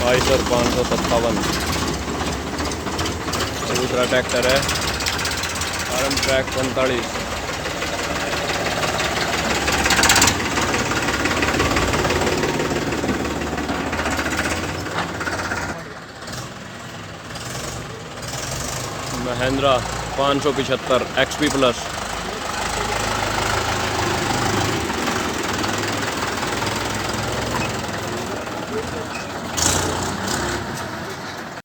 Eicher 557। दूसरा tractor है Farmtrac 45। Mahindra 575 XP plus.